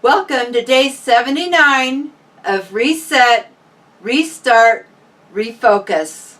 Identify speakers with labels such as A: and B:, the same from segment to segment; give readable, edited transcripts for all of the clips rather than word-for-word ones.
A: Welcome to day 79 of Reset, Restart, Refocus.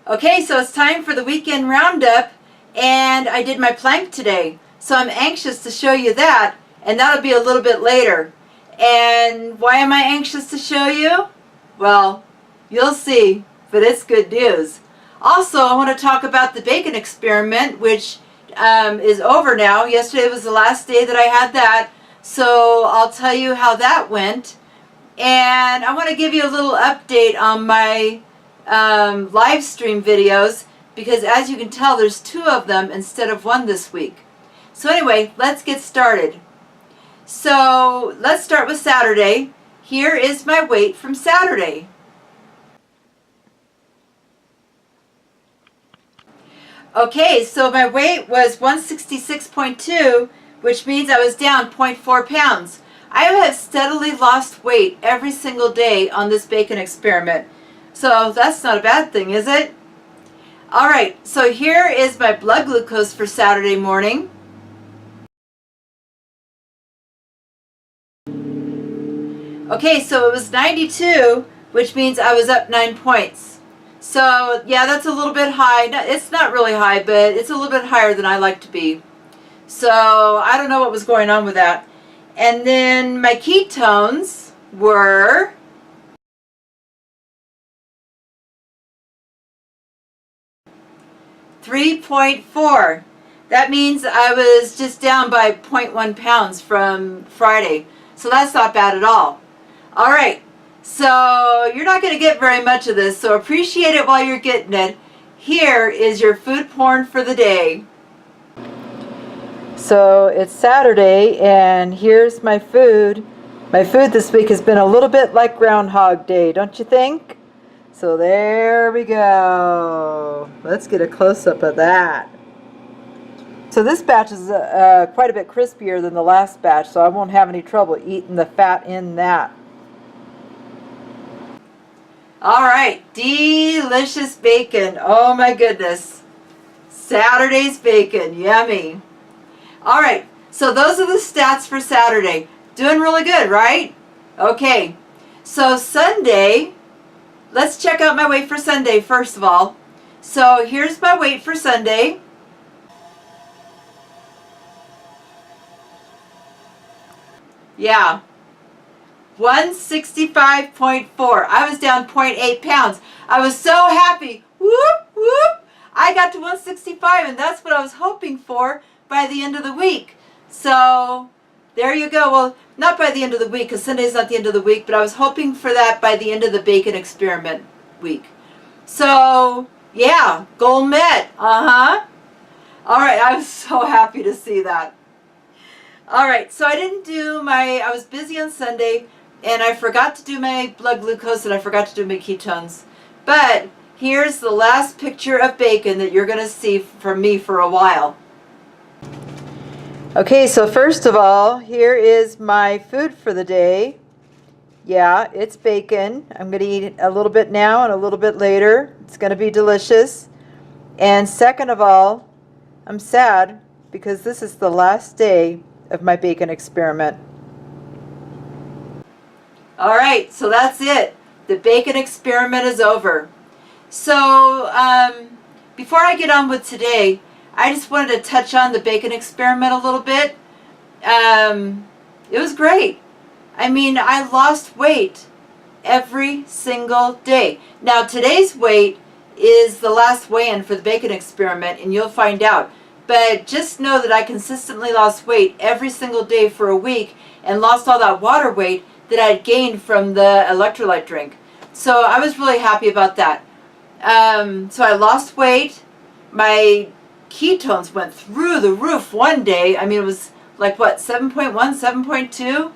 A: Okay, so it's time for the weekend roundup, and I did my plank today. So I'm anxious to show you that, and that'll be a little bit later. And why am I anxious to show you? Well, you'll see, but it's good news. Also, I want to talk about the bacon experiment, which is over now. Yesterday was the last day that I had that, so I'll tell you how that went. And I want to give you a little update on my live stream videos, because as you can tell, there's 2 of them instead of 1 this week. So anyway, let's get started. So let's start with Saturday. Here is my weight from Saturday. Okay, so my weight was 166.2, which means I was down 0.4 pounds. I have steadily lost weight every single day on this bacon experiment. So that's not a bad thing, is it? Alright, so here is my blood glucose for Saturday morning. Okay, so it was 92, which means I was up 9 points. So yeah, that's a little bit high. It's not really high, but it's a little bit higher than I like to be. So I don't know what was going on with that. And then my ketones were 3.4. That means I was just down by 0.1 pounds from Friday. So that's not bad at all. Alright, so you're not going to get very much of this, so appreciate it while you're getting it. Here is your food porn for the day. So it's Saturday, and here's my food. My food this week has been a little bit like Groundhog Day, don't you think? So there we go. Let's get a close-up of that. So this batch is quite a bit crispier than the last batch, so I won't have any trouble eating the fat in that. Alright, delicious bacon. Oh my goodness. Saturday's bacon. Yummy. Alright, so those are the stats for Saturday. Doing really good, right? Okay, so Sunday, let's check out my weight for Sunday first of all. So here's my weight for Sunday. Yeah, 165.4. I was down 0.8 pounds. I was so happy. Whoop, whoop. I got to 165, and that's what I was hoping for by the end of the week. So there you go. Well, not by the end of the week, because Sunday's not the end of the week, but I was hoping for that by the end of the bacon experiment week. So yeah, goal met. Alright, I was so happy to see that. Alright, so I was busy on Sunday, and I forgot to do my blood glucose, and I forgot to do my ketones. But here's the last picture of bacon that you're going to see from me for a while. Okay, so first of all, here is my food for the day. Yeah, it's bacon. I'm going to eat a little bit now and a little bit later. It's going to be delicious. And second of all, I'm sad because this is the last day of my bacon experiment. Alright, so that's it. The bacon experiment is over. So, before I get on with today, I just wanted to touch on the bacon experiment a little bit. It was great. I mean, I lost weight every single day. Now, today's weight is the last weigh-in for the bacon experiment, and you'll find out. But just know that I consistently lost weight every single day for a week, and lost all that water weight that I had gained from the electrolyte drink. So I was really happy about that. So I lost weight. My ketones went through the roof one day. I mean, it was like, what, 7.1, 7.2?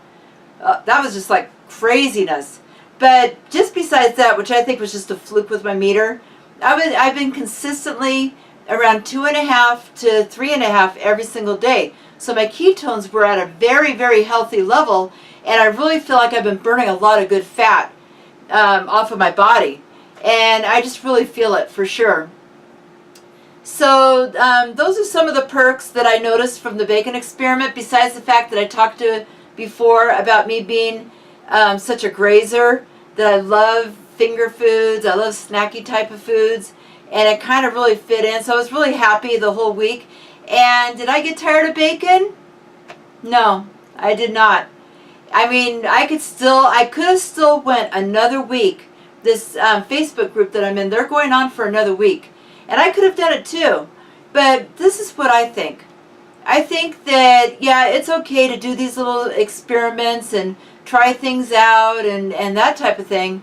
A: That was just like craziness. But just besides that, which I think was just a fluke with my meter, I've been consistently around 2.5 to 3.5 every single day. So my ketones were at a very, very healthy level, and I really feel like I've been burning a lot of good fat off of my body. And I just really feel it for sure. So those are some of the perks that I noticed from the bacon experiment, besides the fact that I talked to before about me being such a grazer, that I love finger foods, I love snacky type of foods, and it kind of really fit in. So I was really happy the whole week. And did I get tired of bacon? No, I did not. I mean, I could have still went another week. This Facebook group that I'm in, they're going on for another week. And I could have done it too. But this is what I think. I think that, yeah, it's okay to do these little experiments and try things out and that type of thing.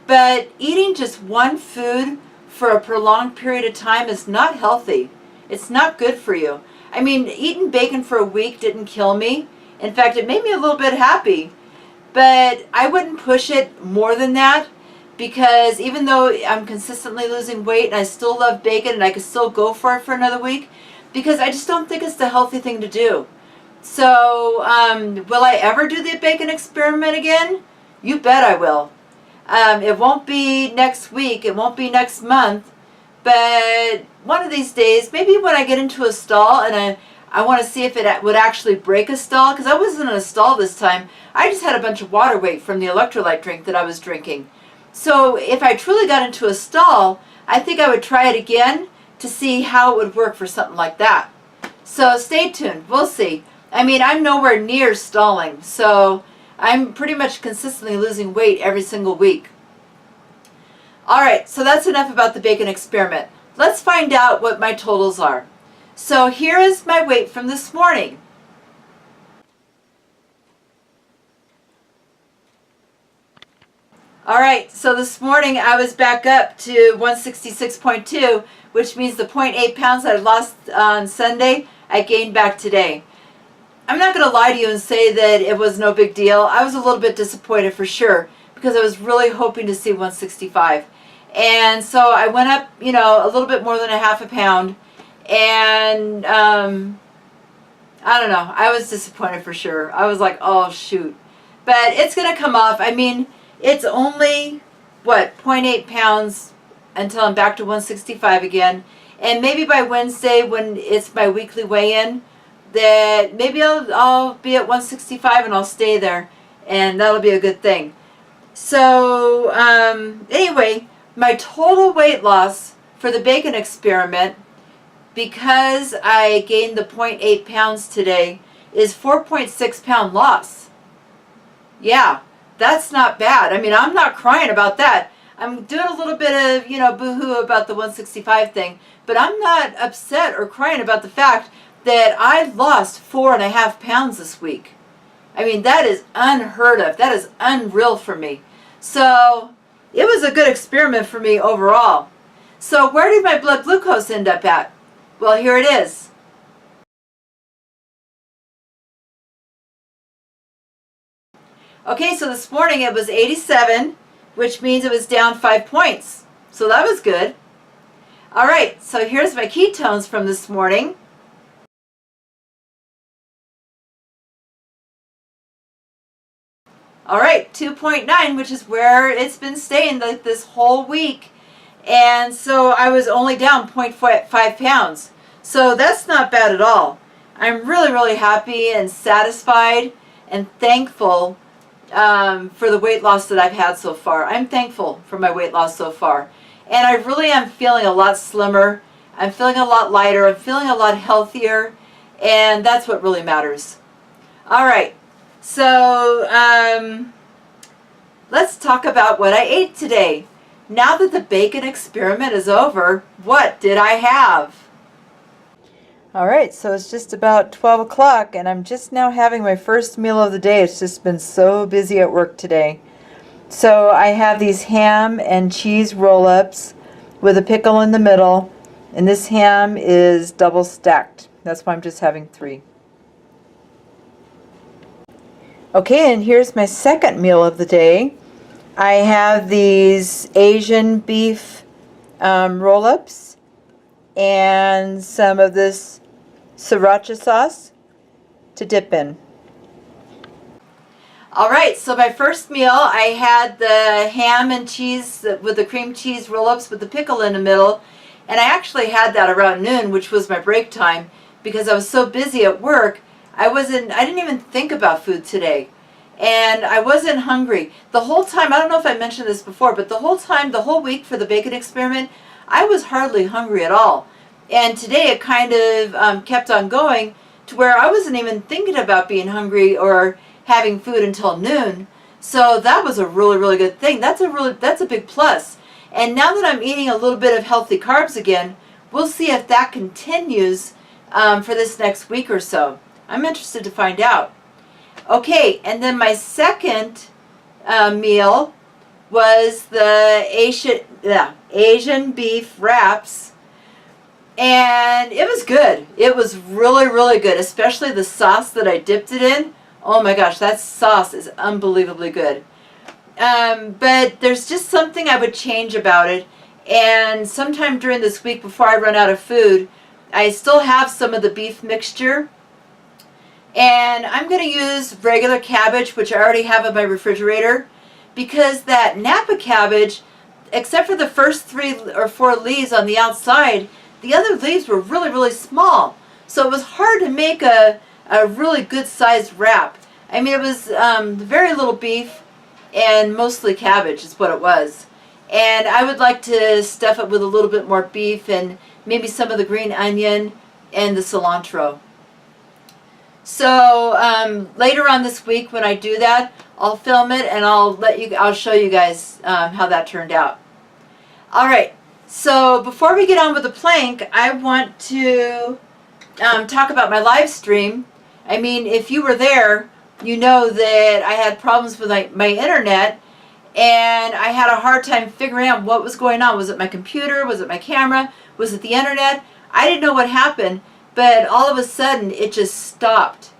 A: But eating just one food for a prolonged period of time is not healthy. It's not good for you. I mean, eating bacon for a week didn't kill me. In fact, it made me a little bit happy. But I wouldn't push it more than that, because even though I'm consistently losing weight and I still love bacon and I could still go for it for another week, because I just don't think it's the healthy thing to do. So, will I ever do the bacon experiment again? You bet I will. It won't be next week, it won't be next month, but one of these days, maybe when I get into a stall and I want to see if it would actually break a stall, because I wasn't in a stall this time. I just had a bunch of water weight from the electrolyte drink that I was drinking. So if I truly got into a stall, I think I would try it again to see how it would work for something like that. So stay tuned. We'll see. I mean, I'm nowhere near stalling, so I'm pretty much consistently losing weight every single week. All right, so that's enough about the bacon experiment. Let's find out what my totals are. So here is my weight from this morning. All right, so this morning I was back up to 166.2, which means the 0.8 pounds I lost on Sunday, I gained back today. I'm not going to lie to you and say that it was no big deal. I was a little bit disappointed for sure, because I was really hoping to see 165. And so I went up, a little bit more than a half a pound. And I don't know. I was disappointed for sure. I was like, oh, shoot. But it's going to come off. I mean, it's only, 0.8 pounds until I'm back to 165 again. And maybe by Wednesday, when it's my weekly weigh-in, that maybe I'll be at 165 and I'll stay there. And that'll be a good thing. So, anyway, my total weight loss for the bacon experiment, because I gained the 0.8 pounds today, is 4.6 pound loss. Yeah, that's not bad. I mean, I'm not crying about that. I'm doing a little bit of, boo-hoo about the 165 thing, but I'm not upset or crying about the fact that I lost 4.5 pounds this week. I mean, that is unheard of. That is unreal for me. So it was a good experiment for me overall. So where did my blood glucose end up at? Well, here it is. Okay, so this morning it was 87, which means it was down 5 points. So that was good. All right, so here's my ketones from this morning. All right, 2.9, which is where it's been staying like this whole week. And so I was only down 0.5 pounds. So that's not bad at all. I'm really, really happy and satisfied and thankful for the weight loss that I've had so far. I'm thankful for my weight loss so far. And I really am feeling a lot slimmer. I'm feeling a lot lighter. I'm feeling a lot healthier. And that's what really matters. All right. So let's talk about what I ate today. Now that the bacon experiment is over, what did I have? All right, so it's just about 12 o'clock and I'm just now having my first meal of the day. It's just been so busy at work today. So I have these ham and cheese roll-ups with a pickle in the middle, and this ham is double stacked. That's why I'm just having 3. Okay, and here's my second meal of the day. I have these Asian beef roll-ups, and some of this sriracha sauce to dip in. Alright, so my first meal, I had the ham and cheese with the cream cheese roll-ups with the pickle in the middle. And I actually had that around noon, which was my break time, because I was so busy at work. I didn't even think about food today. And I wasn't hungry. The whole time, I don't know if I mentioned this before, but the whole week for the bacon experiment, I was hardly hungry at all. And today it kind of kept on going to where I wasn't even thinking about being hungry or having food until noon. So that was a really, really good thing. That's a big plus. And now that I'm eating a little bit of healthy carbs again, we'll see if that continues for this next week or so. I'm interested to find out. Okay, and then my second meal was the Asian beef wraps. And it was good. It was really, really good, especially the sauce that I dipped it in. Oh my gosh, that sauce is unbelievably good. But there's just something I would change about it. And sometime during this week before I run out of food, I still have some of the beef mixture. And I'm going to use regular cabbage, which I already have in my refrigerator, because that Napa cabbage, except for the first 3 or 4 leaves on the outside, the other leaves were really, really small. So it was hard to make a really good sized wrap. I mean, it was very little beef and mostly cabbage is what it was. And I would like to stuff it with a little bit more beef and maybe some of the green onion and the cilantro. So later on this week when I do that, I'll film it and I'll show you guys how that turned out. All right. So before we get on with the plank, I want to talk about my live stream. I mean, if you were there, you know that I had problems with my internet, and I had a hard time figuring out what was going on. Was it my computer? Was it my camera? Was it the internet? I didn't know what happened, but all of a sudden it just stopped.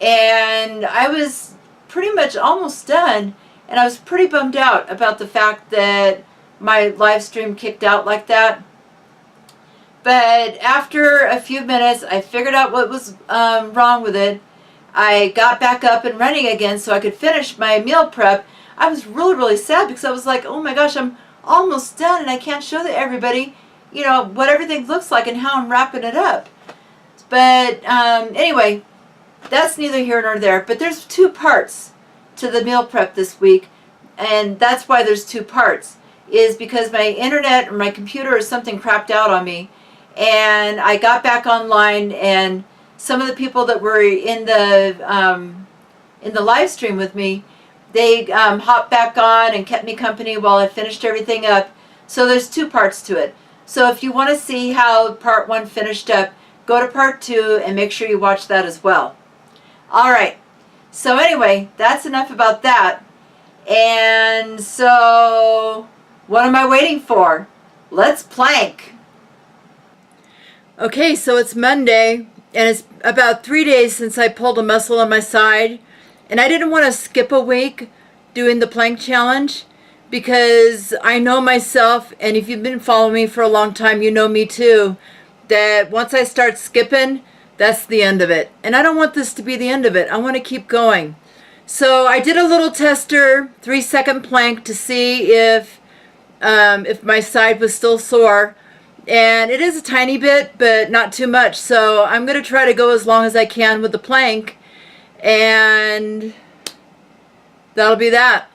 A: And I was pretty much almost done, and I was pretty bummed out about the fact that my live stream kicked out like that. But after a few minutes, I figured out what was wrong with it. I got back up and running again so I could finish my meal prep. I was really, really sad because I was like, oh my gosh, I'm almost done and I can't show everybody, you know, what everything looks like and how I'm wrapping it up. But anyway, that's neither here nor there. But there's 2 parts to the meal prep this week, and that's why there's 2 parts. Is because my internet or my computer or something crapped out on me, and I got back online, and some of the people that were in the live stream with me, they hopped back on and kept me company while I finished everything up. So there's 2 parts to it. So if you want to see how part 1 finished up, go to part 2 and make sure you watch that as well. All right. So anyway, that's enough about that. And so what am I waiting for? Let's plank. Okay, so it's Monday, and it's about 3 days since I pulled a muscle on my side, and I didn't want to skip a week doing the plank challenge because I know myself, and if you've been following me for a long time, you know me too, that once I start skipping, that's the end of it. And I don't want this to be the end of it. I want to keep going. So I did a little tester 3-second plank to see if my side was still sore, and it is a tiny bit, but not too much. So I'm going to try to go as long as I can with the plank, and that'll be that.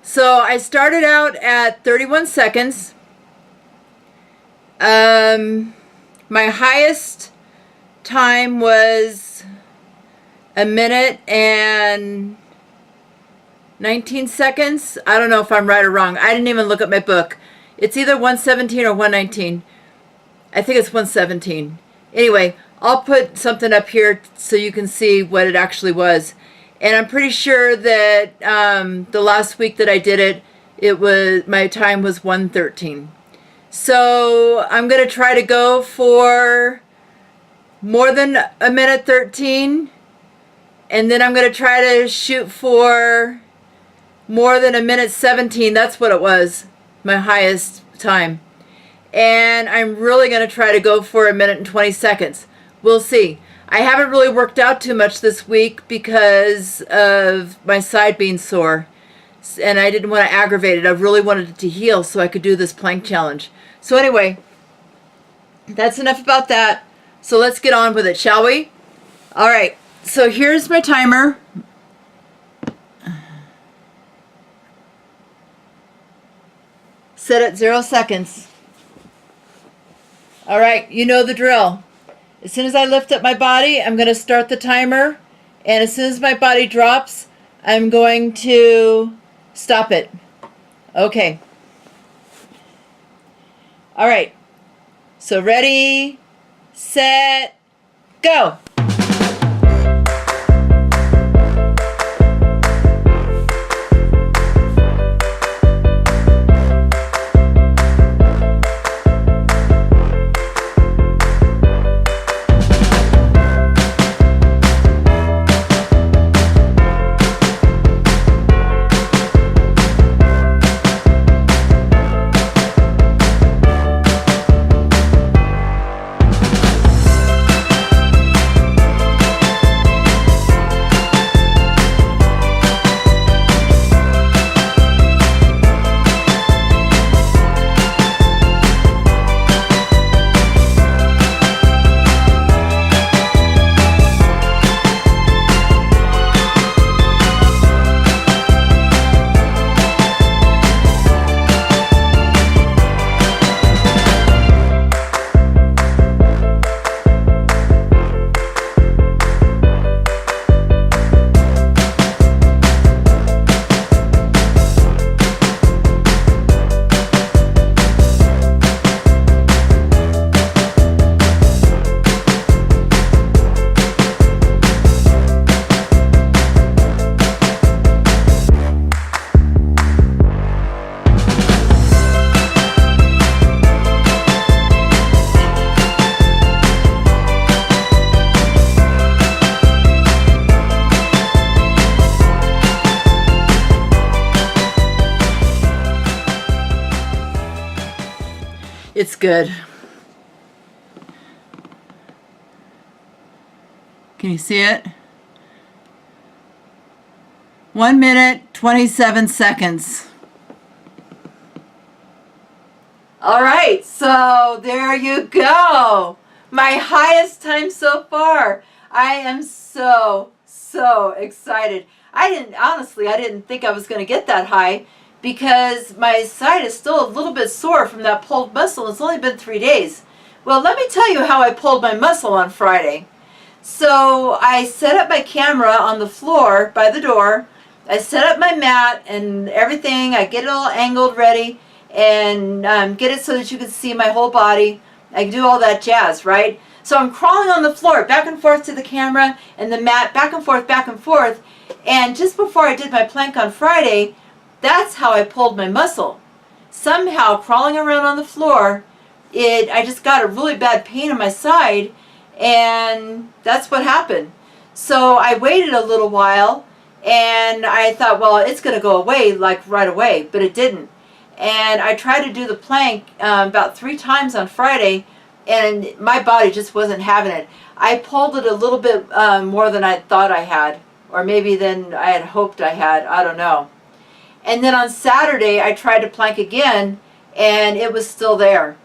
A: So I started out at 31 seconds. My highest time was 1 minute and 19 seconds. I don't know if I'm right or wrong. I didn't even look at my book. It's either 117 or 119. I think it's 117. Anyway, I'll put something up here so you can see what it actually was. And I'm pretty sure that the last week that I did it, my time was 113. So I'm going to try to go for more than 1 minute 13. And then I'm going to try to shoot for more than 1 minute 17. That's what it was, my highest time. and I'm really going to try to go for 1 minute and 20 seconds. We'll see. I haven't really worked out too much this week because of my side being sore, and I didn't want to aggravate it. I really wanted it to heal so I could do this plank challenge. So anyway, that's enough about that. So let's get on with it, shall we? All right, so here's my timer. Set at 0 seconds. All right, you know the drill. As soon as I lift up my body, I'm going to start the timer. And as soon as my body drops, I'm going to stop it. Okay. All right. So ready, set, go. It's good. Can you see it? 1 minute, 27 seconds. All right, so there you go. My highest time so far. I am so excited. I didn't think I was going to get that high, because my side is still a little bit sore from that pulled muscle. It's only been 3 days. Well, let me tell you how I pulled my muscle on Friday. So I set up my camera on the floor by the door. I set up my mat and everything. I get it all angled ready and get it so that you can see my whole body. I do all that jazz, right? So I'm crawling on the floor, back and forth to the camera and the mat, back and forth, back and forth. And just before I did my plank on Friday, that's how I pulled my muscle. Somehow, crawling around on the floor, I just got a really bad pain in my side, and that's what happened. So I waited a little while, and I thought, well, it's going to go away like right away, but it didn't. And I tried to do the plank about 3 times on Friday, and my body just wasn't having it. I pulled it a little bit more than I thought I had, or maybe than I had hoped I had. I don't know. And then on Saturday, I tried to plank again, and it was still there.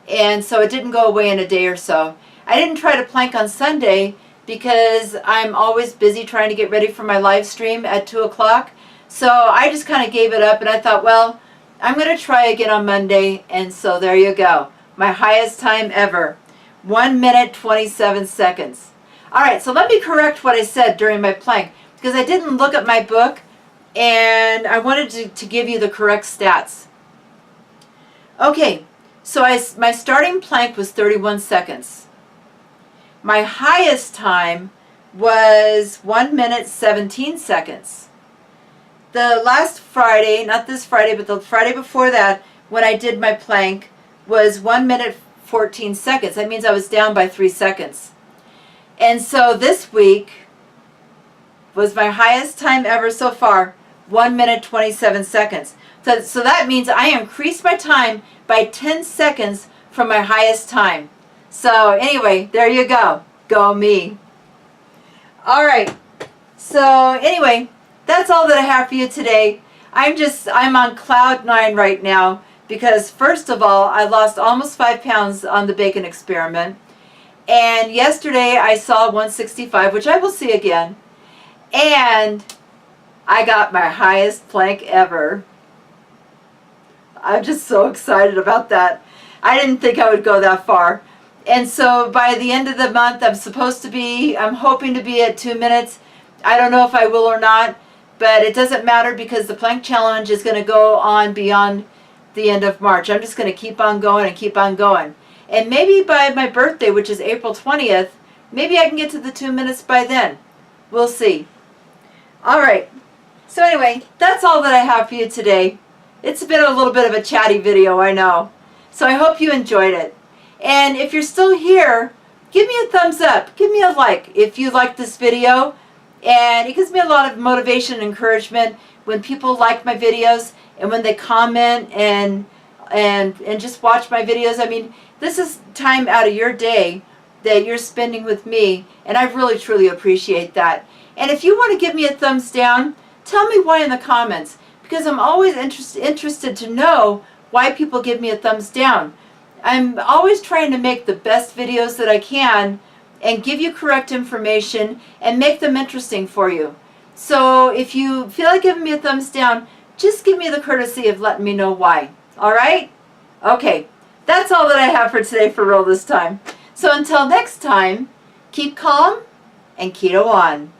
A: And so it didn't go away in a day or so. I didn't try to plank on Sunday because I'm always busy trying to get ready for my live stream at 2 o'clock. So I just kind of gave it up, and I thought, well, I'm going to try again on Monday. And so there you go. My highest time ever. 1 minute, 27 seconds. All right, so let me correct what I said during my plank, because I didn't look at my book, and I wanted to give you the correct stats. Okay, so my starting plank was 31 seconds. My highest time was 1 minute 17 seconds. The last Friday, not this Friday, but the Friday before that, when I did my plank, was 1 minute 14 seconds. That means I was down by 3 seconds. And so this week was my highest time ever so far, 1 minute 27 seconds. So that means I increased my time by 10 seconds from my highest time. So anyway, there you go. Go me. All right. So anyway, that's all that I have for you today. I'm on cloud 9 right now because first of all, I lost almost 5 pounds on the bacon experiment. And yesterday I saw 165, which I will see again. And I got my highest plank ever. I'm just so excited about that. I didn't think I would go that far. And so by the end of the month, I'm hoping to be at 2 minutes. I don't know if I will or not, but it doesn't matter because the plank challenge is going to go on beyond the end of March. I'm just going to keep on going and keep on going. And maybe by my birthday, which is April 20th, maybe I can get to the 2 minutes by then. We'll see. All right. So anyway, that's all that I have for you today. It's been a little bit of a chatty video, I know. So I hope you enjoyed it. And if you're still here, give me a thumbs up. Give me a like if you like this video. And it gives me a lot of motivation and encouragement when people like my videos and when they comment and just watch my videos. I mean, this is time out of your day that you're spending with me, and I really truly appreciate that. And if you want to give me a thumbs down, tell me why in the comments, because I'm always interested to know why people give me a thumbs down. I'm always trying to make the best videos that I can and give you correct information and make them interesting for you. So if you feel like giving me a thumbs down, just give me the courtesy of letting me know why. All right? Okay, that's all that I have for today for real this time. So until next time, keep calm and keto on.